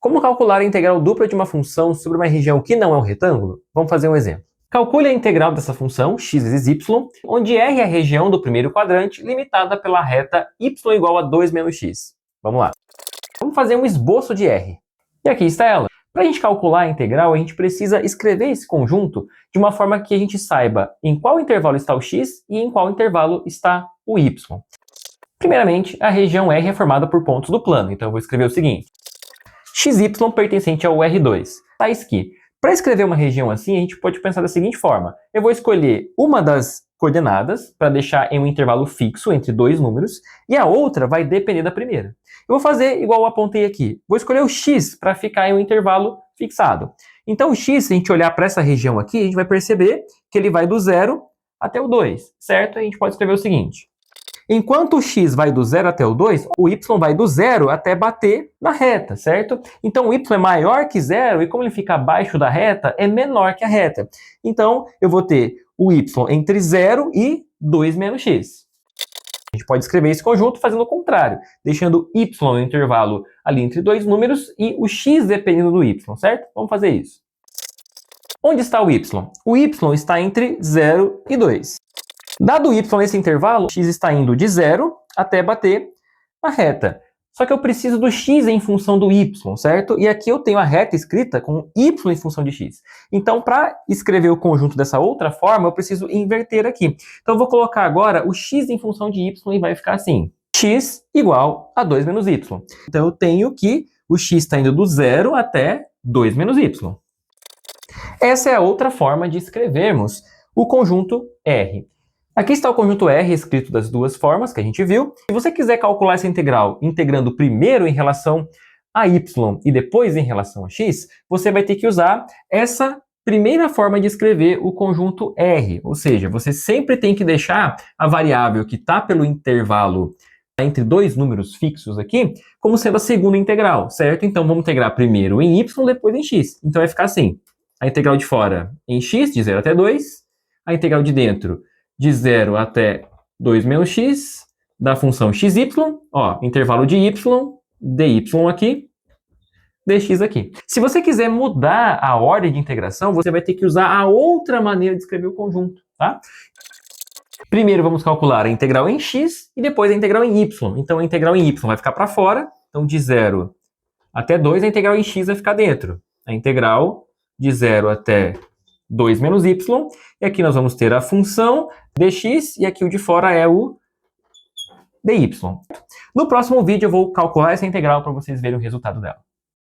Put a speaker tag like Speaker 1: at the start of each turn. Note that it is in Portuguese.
Speaker 1: Como calcular a integral dupla de uma função sobre uma região que não é um retângulo? Vamos fazer um exemplo. Calcule a integral dessa função, x vezes y, onde R é a região do primeiro quadrante, limitada pela reta y igual a 2 menos x. Vamos lá. Vamos fazer um esboço de R. E aqui está ela. Para a gente calcular a integral, a gente precisa escrever esse conjunto de uma forma que a gente saiba em qual intervalo está o x e em qual intervalo está o y. Primeiramente, a região R é formada por pontos do plano, então eu vou escrever o seguinte. XY pertencente ao R2. Tais que, para escrever uma região assim, a gente pode pensar da seguinte forma. Eu vou escolher uma das coordenadas para deixar em um intervalo fixo entre dois números e a outra vai depender da primeira. Eu vou fazer igual eu apontei aqui. Vou escolher o x para ficar em um intervalo fixado. Então o x, se a gente olhar para essa região aqui, a gente vai perceber que ele vai do 0 até o 2, certo? A gente pode escrever o seguinte. Enquanto o x vai do 0 até o 2, o y vai do 0 até bater na reta, certo? Então o y é maior que 0 e como ele fica abaixo da reta, é menor que a reta. Então eu vou ter o y entre 0 e 2 menos x. A gente pode escrever esse conjunto fazendo o contrário, deixando y no intervalo ali entre dois números e o x dependendo do y, certo? Vamos fazer isso. Onde está o y? O y está entre 0 e 2. Dado o y nesse intervalo, x está indo de 0 até bater na reta. Só que eu preciso do x em função do y, certo? E aqui eu tenho a reta escrita com y em função de x. Então, para escrever o conjunto dessa outra forma, eu preciso inverter aqui. Então, eu vou colocar agora o x em função de y e vai ficar assim. X igual a 2 menos y. Então, eu tenho que o x está indo do 0 até 2 menos y. Essa é a outra forma de escrevermos o conjunto R. Aqui está o conjunto R escrito das duas formas que a gente viu. Se você quiser calcular essa integral integrando primeiro em relação a y e depois em relação a x, você vai ter que usar essa primeira forma de escrever o conjunto R. Ou seja, você sempre tem que deixar a variável que está pelo intervalo entre dois números fixos aqui como sendo a segunda integral, certo? Então vamos integrar primeiro em y, depois em x. Então vai ficar assim, a integral de fora em x, de 0 até 2, a integral de dentro de 0 até 2 menos x, da função xy, ó, intervalo de y, dy aqui, dx aqui. Se você quiser mudar a ordem de integração, você vai ter que usar a outra maneira de escrever o conjunto, tá? Primeiro vamos calcular a integral em x e depois a integral em y. Então a integral em y vai ficar para fora, então de 0 até 2, a integral em x vai ficar dentro. A integral de 0 até 2 menos y, e aqui nós vamos ter a função dx, e aqui o de fora é o dy. No próximo vídeo eu vou calcular essa integral para vocês verem o resultado dela.